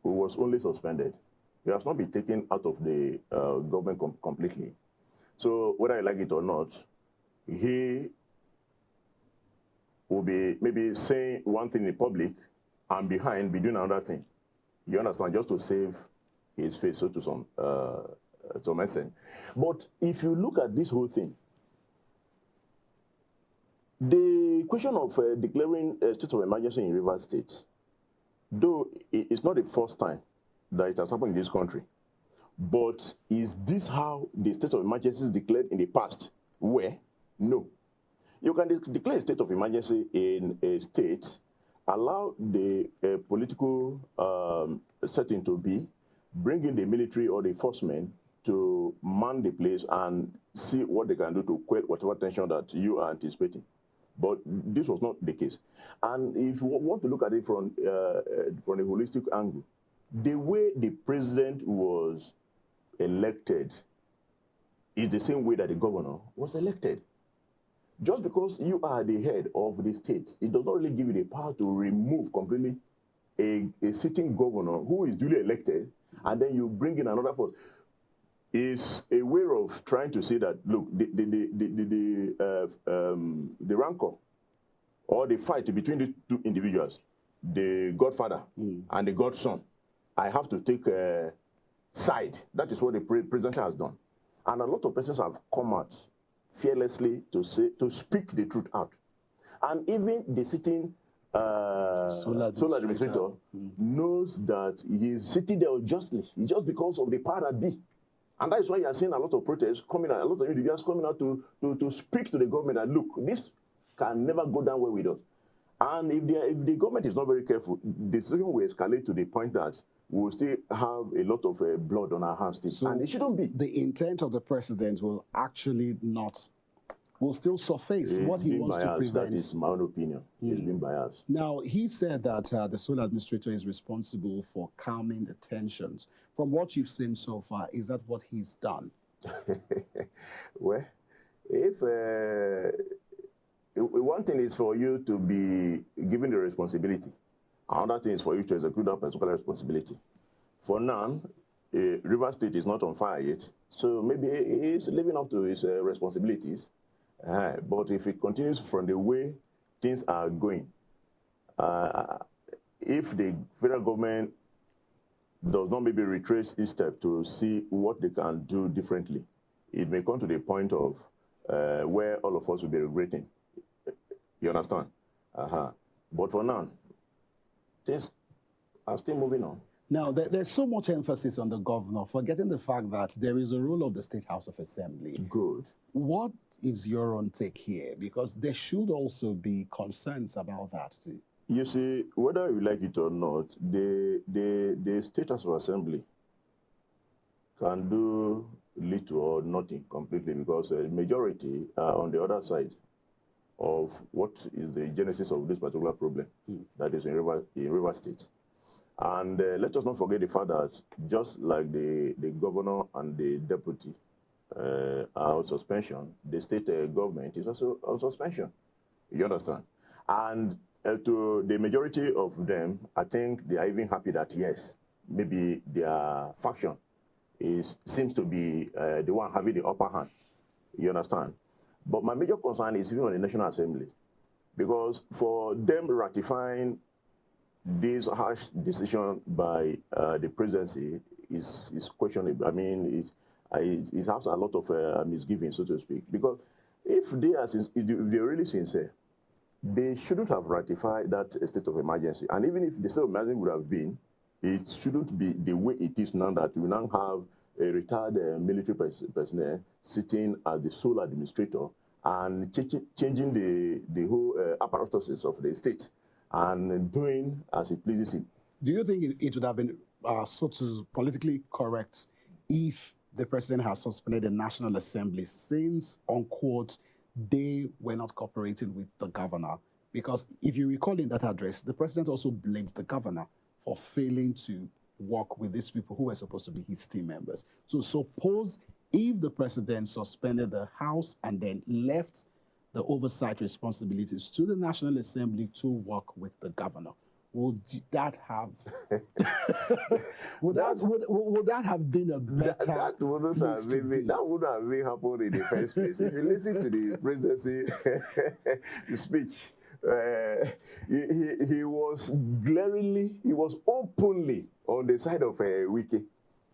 was only suspended. He has not been taken out of the government completely. So whether I like it or not, he will be maybe saying one thing in public and behind be doing another thing. You understand? Just to save his face, so to some extent. But if you look at this whole thing, the question of declaring a state of emergency in Rivers State, though it's not the first time that it has happened in this country, but is this how the state of emergency is declared in the past? Where? No. You can declare a state of emergency in a state, allow the political setting to be, bring in the military or the enforcement to man the place and see what they can do to quell whatever tension that you are anticipating. But this was not the case. And if you want to look at it from a holistic angle, the way the president was elected is the same way that the governor was elected. Just because you are the head of the state, it does not really give you the power to remove completely a sitting governor who is duly elected, and then you bring in another force. Is a way of trying to say that, look, the rancor or the fight between these two individuals, the godfather and the godson, I have to take a side. That is what the president has done. And a lot of persons have come out fearlessly to speak the truth out. And even the sitting sole administrator knows that he is sitting there justly. It's just because of the power that be. And that is why you are seeing a lot of protests coming out, a lot of individuals coming out to speak to the government that, look, this can never go down well with us. And if the government is not very careful, the situation will escalate to the point that we will still have a lot of blood on our hands. So and it shouldn't be. The intent of the president will actually not, will still surface what he wants to prevent. That is my own opinion. He's been biased. Now, he said that the sole administrator is responsible for calming the tensions. From what you've seen so far, is that what he's done? Well, if one thing is for you to be given the responsibility, another thing is for you to execute that particular responsibility. For now, Rivers State is not on fire yet, so maybe he's living up to his responsibilities. But if it continues from the way things are going, if the federal government does not maybe retrace its step to see what they can do differently, it may come to the point of where all of us will be regretting. You understand? But for now, things are still moving on. Now, there's so much emphasis on the governor, forgetting the fact that there is a role of the State House of Assembly. Good. What is your own take here? Because there should also be concerns about that too. You see, whether you like it or not, the State House of Assembly can do little or nothing completely, because the majority are on the other side of what is the genesis of this particular problem that is in River State. And let us not forget the fact that just like the governor and the deputy are on suspension, the state government is also on suspension. You understand? And to the majority of them, I think they are even happy that, yes, maybe their faction seems to be the one having the upper hand. You understand? But my major concern is even on the National Assembly, because for them ratifying this harsh decision by the presidency is questionable. I mean, it has a lot of misgivings, so to speak. Because if they're really sincere, they shouldn't have ratified that state of emergency. And even if the state of emergency would have been, it shouldn't be the way it is now, that we now have a retired military personnel sitting as the sole administrator and changing the whole apparatuses of the state and doing as it pleases him. Do you think it would have been sort of politically correct if the president has suspended the National Assembly since, unquote, they were not cooperating with the governor? Because if you recall in that address, the president also blamed the governor for failing to work with these people who were supposed to be his team members. So suppose if the president suspended the House and then left the oversight responsibilities to the National Assembly to work with the governor. Would that have would that have been a better that wouldn't have been happened in the first place. If you listen to the presidency speech, he was glaringly, he was openly on the side of Wike.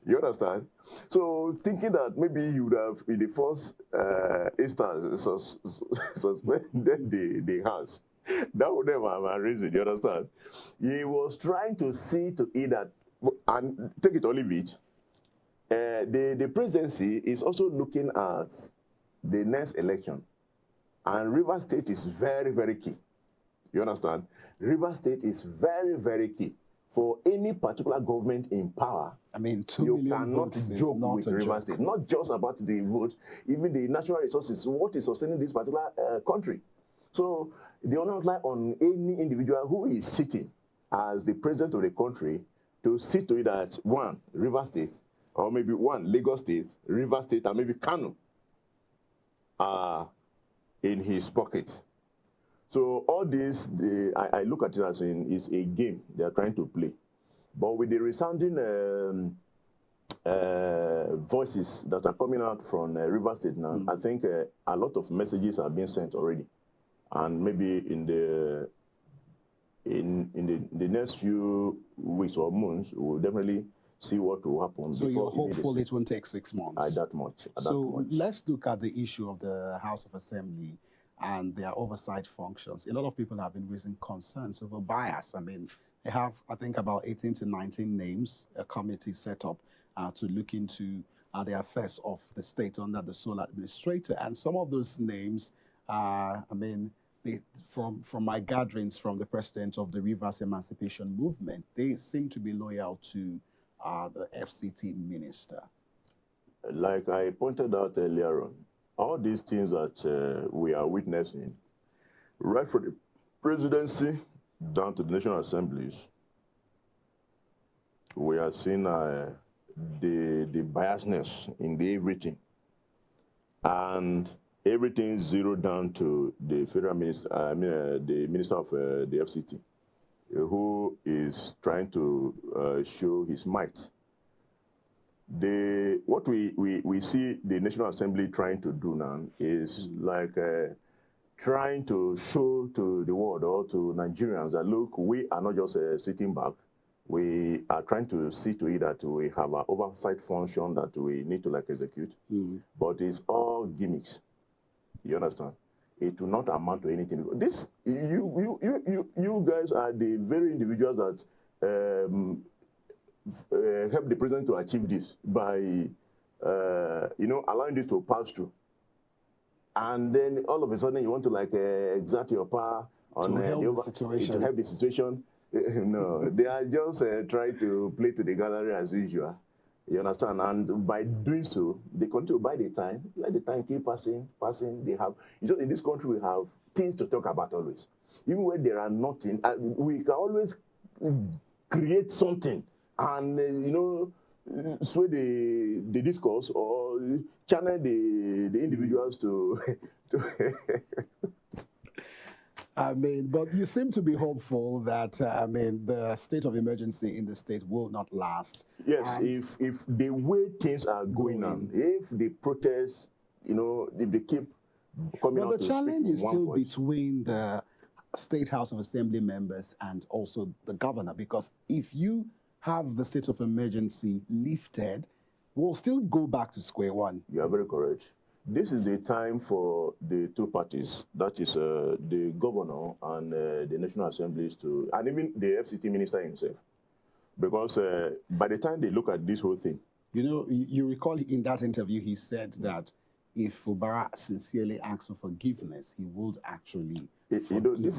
You understand? So thinking that maybe he would have, in the first instance, suspended the House, that would never have arisen. You understand? He was trying to see to it that, and take it or leave it, the presidency is also looking at the next election. And River State is very, very key. You understand? River State is very, very key. For any particular government in power, I mean, 2 you million cannot votes joke with River joke. State. Not just about the vote, even the natural resources, what is sustaining this particular country. So the onus lies on any individual who is sitting as the president of the country to see to it that one, River State, or maybe one, Lagos State, River State, and maybe Kano are in his pocket. So all this, I look at it as is a game they are trying to play. But with the resounding voices that are coming out from River State now, I think a lot of messages are being sent already. And maybe in the next few weeks or months, we'll definitely see what will happen. So you're hopeful it won't take 6 months? That much. So let's look at the issue of the House of Assembly and their oversight functions. A lot of people have been raising concerns over bias. I mean, they have, I think, about 18 to 19 names, a committee set up to look into the affairs of the state under the sole administrator. And some of those names, I mean, from my gatherings from the president of the Rivers Emancipation Movement, they seem to be loyal to the FCT minister. Like I pointed out earlier on, all these things that we are witnessing, right from the presidency down to the national assemblies, we are seeing the biasness in the everything. And everything zeroed down to the federal minister, the minister of the FCT, who is trying to show his might. What we see the National Assembly trying to do now is like trying to show to the world or to Nigerians that, look, we are not just sitting back. We are trying to see to it that we have an oversight function that we need to execute. But it's all gimmicks. You understand? It will not amount to anything. This you guys are the very individuals that help the president to achieve this by allowing this to pass through. And then all of a sudden you want to exert your power on to help the situation. No, they are just trying to play to the gallery as usual. You understand? And by doing so, they continue to buy the time, let the time keep passing. They have, in this country, we have things to talk about always. Even when there are nothing, we can always create something and, sway the discourse or channel the individuals to I mean, but you seem to be hopeful that, the state of emergency in the state will not last. Yes, if the way things are going on, if the protests, if they keep coming out. But the challenge is still between the State House of Assembly members and also the governor, because if you have the state of emergency lifted, we'll still go back to square one. You are very correct. This is the time for the two parties, that is the governor and the National Assemblies and even the FCT minister himself. Because by the time they look at this whole thing. You recall in that interview, he said that if Fubara sincerely asks for forgiveness, he would actually forgive this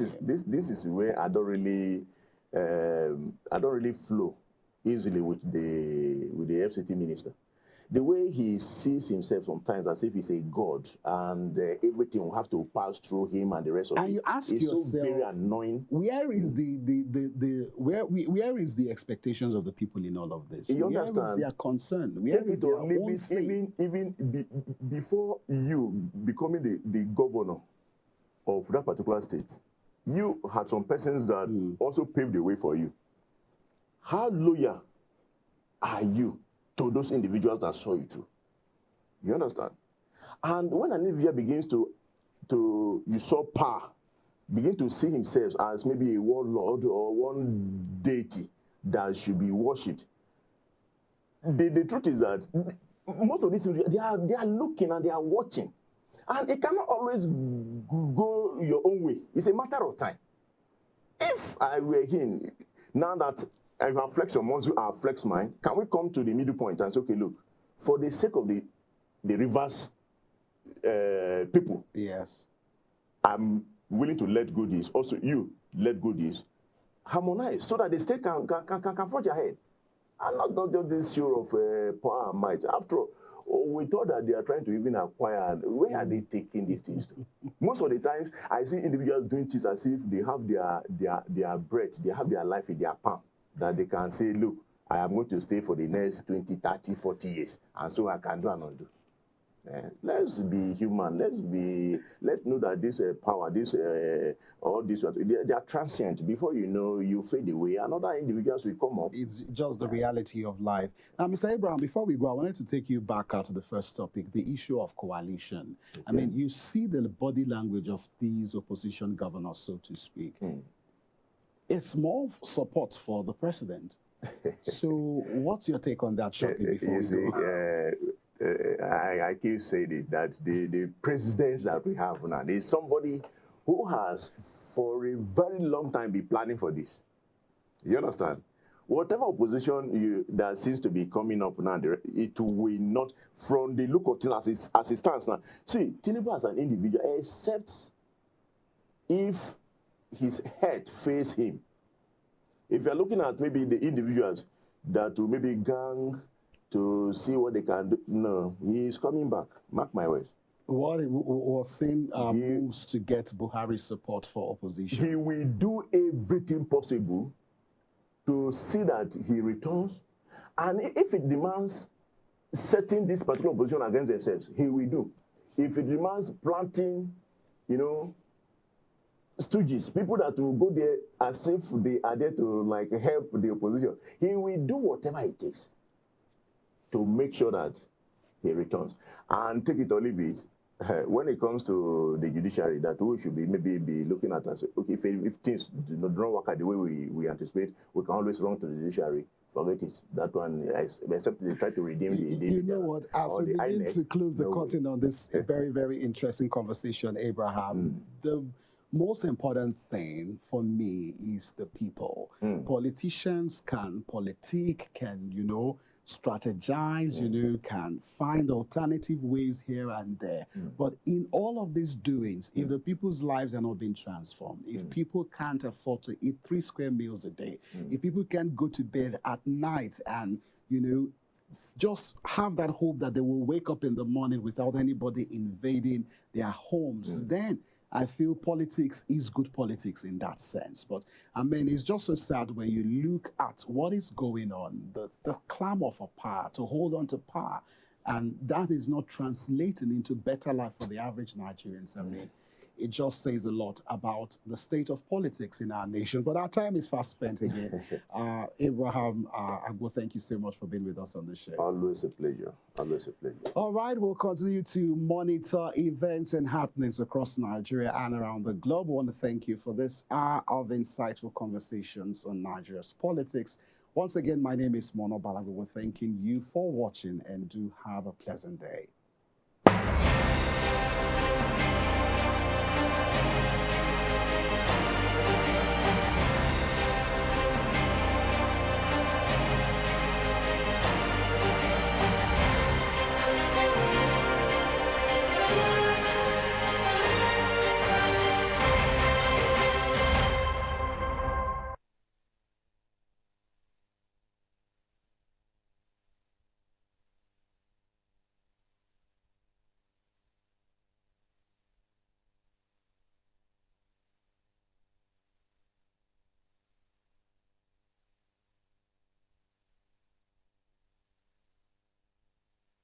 is where I don't really flow easily with the FCT minister. The way he sees himself sometimes as if he's a god and everything will have to pass through him and the rest of it. And you ask yourself, so very annoying. Where is where is the expectations of the people in all of this? You understand? Where is their concern? Where is their own say? Even before you becoming the governor, of that particular state, you had some persons that also paved the way for you. How loyal are you to those individuals that saw you through? You understand? And when an individual begins to usurp power, begin to see himself as maybe a warlord or one deity that should be worshipped, the truth is that most of these individuals, they are looking and they are watching. And it cannot always go your own way. It's a matter of time. If I were him, now that I have flexed your muscle, I have flexed mine, can we come to the middle point and say, okay, look, for the sake of the reverse people, yes, I'm willing to let go this. Also, you let go this. Harmonize so that the state can forge ahead. And not just this show of power and might. After all, we thought that they are trying to even acquire. Where are they taking these things to? Most of the times, I see individuals doing things as if they have their breath, they have their life in their palm, that they can say, look, I am going to stay for the next 20, 30, 40 years, and so I can do and undo. Let's be human. Let's know that this power, all this, they are transient. Before you know, you fade away. Another individuals will come up. It's just the reality of life. Now, Mr. Abraham, before we go, I wanted to take you back out to the first topic, the issue of coalition. Okay. I mean, you see the body language of these opposition governors, so to speak. It's more support for the president. So what's your take on that shortly before we go? I keep saying it, that the president that we have now is somebody who has for a very long time been planning for this. You understand? Whatever opposition that seems to be coming up now, it will not, from the look of things as it stands now. See, Tinubu as an individual, except if his head faces him. If you're looking at maybe the individuals that will maybe gang to see what they can do, no, he is coming back. Mark my words. What was saying moves to get Buhari's support for opposition? He will do everything possible to see that he returns. And if it demands setting this particular opposition against themselves, he will do. If it demands planting, stooges, people that will go there as if they are there to like help the opposition, he will do whatever it takes to make sure that he returns. And take it or leave it, when it comes to the judiciary, that we should maybe be looking at us, okay, if things do not work out the way we anticipate, we can always run to the judiciary. Forget it. That one, except they try to redeem the... You know what, as we begin to close the curtain on this very, very interesting conversation, Abraham, the most important thing for me is the people. Politicians can politic, can, strategize, can find alternative ways here and there. But in all of these doings, if the people's lives are not being transformed, if people can't afford to eat 3 square meals a day, if people can't go to bed at night and, just have that hope that they will wake up in the morning without anybody invading their homes, then I feel politics is good politics in that sense. But, I mean, it's just so sad when you look at what is going on, the clamor for power, to hold on to power, and that is not translating into better life for the average Nigerians. I mean, it just says a lot about the state of politics in our nation. But our time is fast spent again. Abraham Agbo, thank you so much for being with us on the show. Always a pleasure. Always a pleasure. All right, we'll continue to monitor events and happenings across Nigeria and around the globe. I want to thank you for this hour of insightful conversations on Nigeria's politics. Once again, my name is Mono Balago. We're thanking you for watching, and do have a pleasant day.